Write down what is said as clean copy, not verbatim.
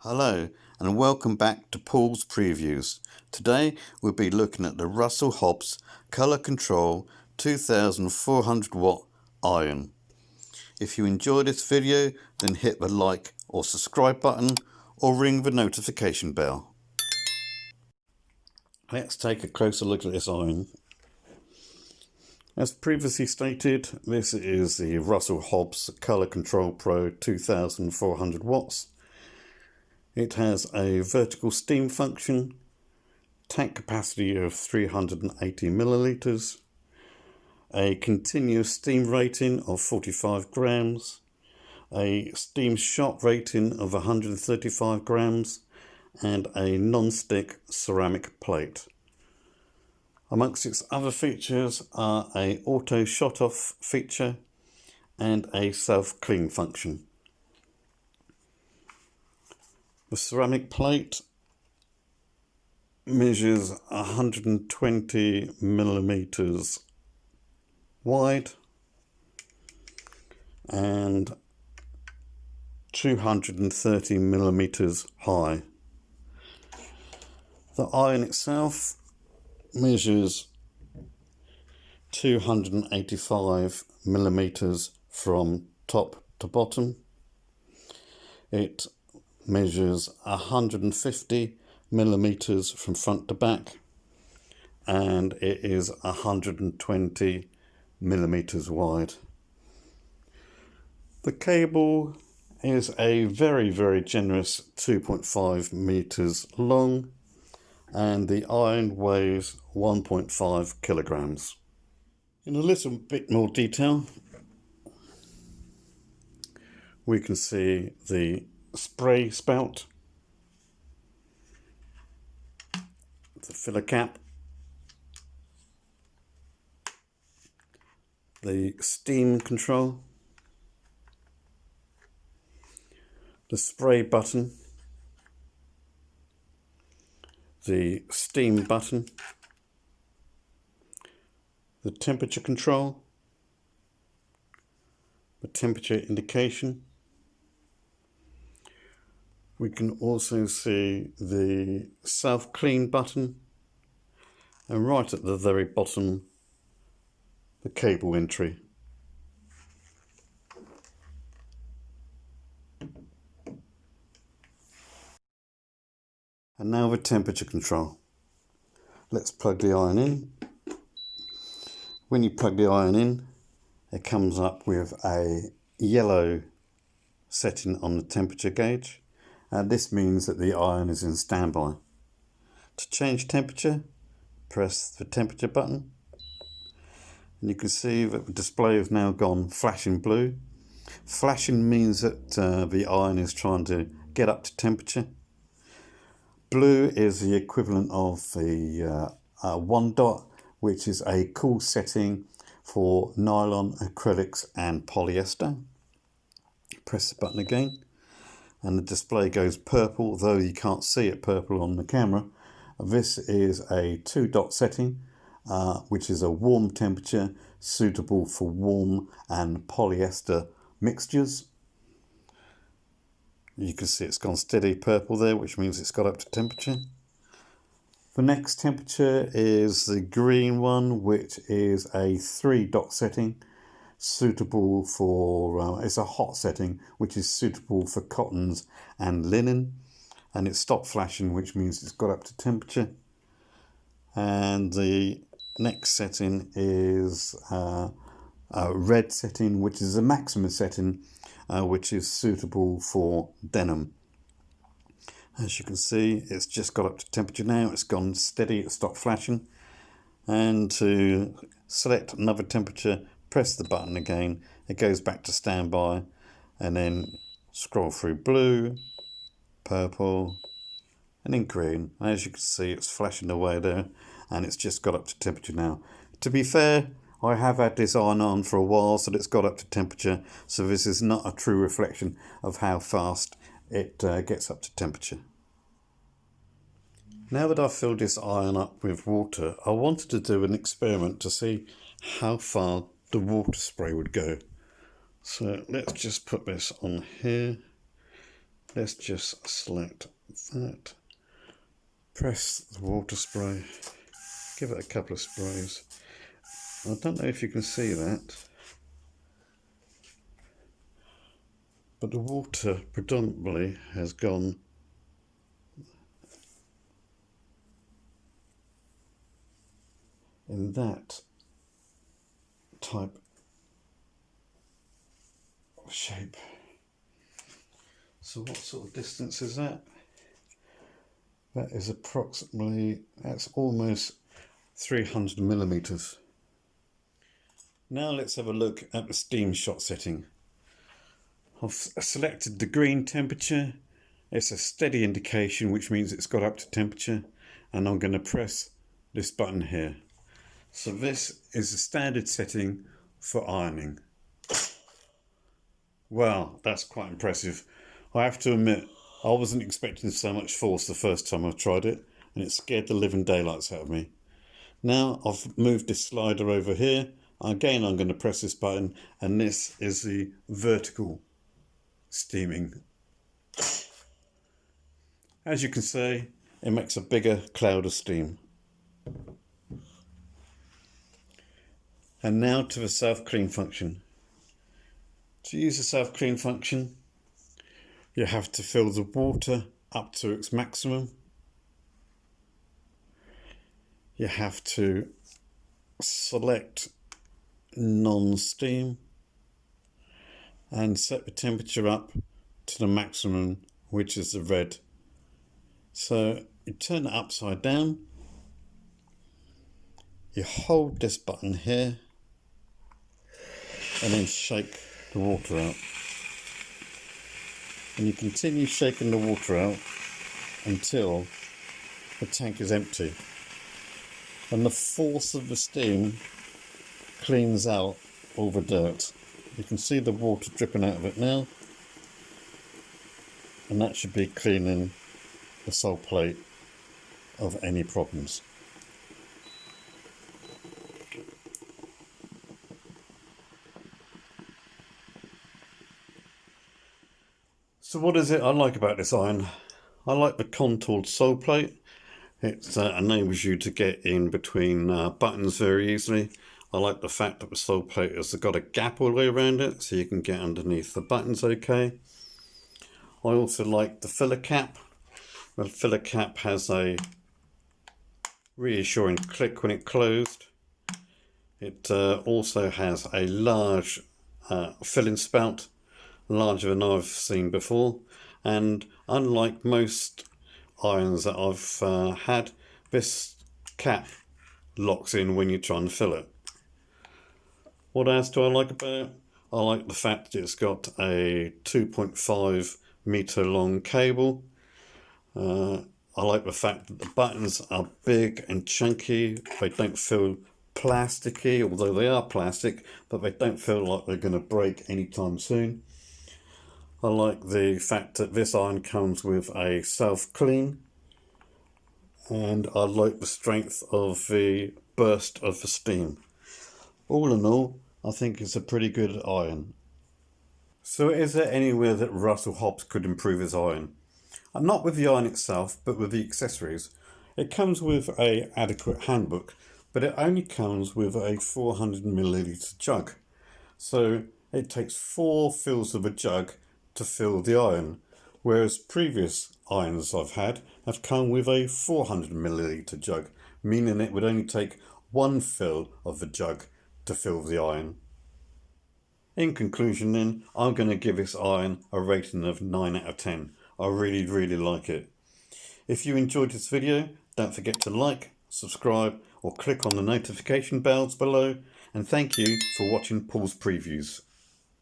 Hello and welcome back to Paul's Previews. Today we'll be looking at the Russell Hobbs Colour Control 2400 watt iron. If you enjoy this video, then hit the like or subscribe button or ring the notification bell. Let's take a closer look at this iron. As previously stated, this is the Russell Hobbs Colour Control Pro 2400 watts. It has a vertical steam function, tank capacity of 380 millilitres, a continuous steam rating of 45 grams, a steam shot rating of 135 grams, and a non-stick ceramic plate. Amongst its other features are a auto shut off feature and a self-clean function. The ceramic plate measures 120 millimeters wide and 230 millimeters high. The iron itself measures 285 millimeters from top to bottom. It measures 150 millimeters from front to back, and it is 120 millimeters wide. The cable is a very generous 2.5 meters long, and the iron weighs 1.5 kilograms. In a little bit more detail, we can see the spray spout, the filler cap, the steam control, the spray button, the steam button, the temperature control, the temperature indication. We can also see the self-clean button, and right at the very bottom, the cable entry. And now the temperature control. Let's plug the iron in. When you plug the iron in, it comes up with a yellow setting on the temperature gauge. This means that the iron is in standby. To change temperature, press the temperature button, and you can see that the display has now gone flashing blue. Flashing means that the iron is trying to get up to temperature. Blue is the equivalent of the 1 dot, which is a cool setting for nylon, acrylics and polyester. Press the button again, and the display goes purple, though you can't see it purple on the camera. This is a 2 dot setting, which is a warm temperature suitable for warm and polyester mixtures. You can see it's gone steady purple there, which means it's got up to temperature. The next temperature is the green one, which is a 3 dot setting, suitable for, it's a hot setting, which is suitable for cottons and linen, and it stopped flashing, which means it's got up to temperature. And the next setting is a red setting, which is a maximum setting, which is suitable for denim. As you can see, it's just got up to temperature now. It's gone steady, it stopped flashing. And to select another temperature, press the button again. It goes back to standby, and then scroll through blue, purple, and then green. As you can see, it's flashing away there, and it's just got up to temperature now. To be fair, I have had this iron on for a while, so it's got up to temperature, so this is not a true reflection of how fast it gets up to temperature. Now that I've filled this iron up with water, I wanted to do an experiment to see how far the water spray would go. So let's just put this on here, let's just select that, press the water spray, give it a couple of sprays. I don't know if you can see that, but the water predominantly has gone in that type of shape. So what sort of distance is that? That is approximately, that's almost 300 millimeters. Now let's have a look at the steam shot setting. I've selected the green temperature. It's a steady indication, which means it's got up to temperature, and I'm going to press this button here. So this is the standard setting for ironing. Wow, that's quite impressive. I have to admit, I wasn't expecting so much force the first time I tried it, and it scared the living daylights out of me. Now I've moved this slider over here. Again, I'm going to press this button, and this is the vertical steaming. As you can see, it makes a bigger cloud of steam. And now to the self-clean function. To use the self-clean function, you have to fill the water up to its maximum. You have to select non-steam and set the temperature up to the maximum, which is the red. So you turn it upside down, you hold this button here, and then shake the water out. And you continue shaking the water out until the tank is empty. And the force of the steam cleans out all the dirt. You can see the water dripping out of it now. And that should be cleaning the sole plate of any problems. So what is it I like about this iron? I like the contoured sole plate. It enables you to get in between buttons very easily. I like the fact that the sole plate has got a gap all the way around it, so you can get underneath the buttons okay. I also like the filler cap. The filler cap has a reassuring click when it closed. It also has a large filling spout, larger than I've seen before, and unlike most irons that I've had, this cap locks in when you're trying to fill it. What else do I like about it? I like the fact that it's got a 2.5 meter long cable. I like the fact that the buttons are big and chunky. They don't feel plasticky, although they are plastic, but they don't feel like they're going to break anytime soon. I like the fact that this iron comes with a self-clean, and I like the strength of the burst of the steam. All in all, I think it's a pretty good iron. So is there anywhere that Russell Hobbs could improve his iron? Not with the iron itself, but with the accessories. It comes with an adequate handbook, but it only comes with a 400 milliliter jug. So it takes 4 fills of a jug to fill the iron, whereas previous irons I've had have come with a 400 milliliter jug, meaning it would only take 1 fill of the jug to fill the iron. In conclusion then, I'm going to give this iron a rating of 9 out of 10. I really like it. If you enjoyed this video, don't forget to like, subscribe or click on the notification bells below, and thank you for watching Paul's Previews.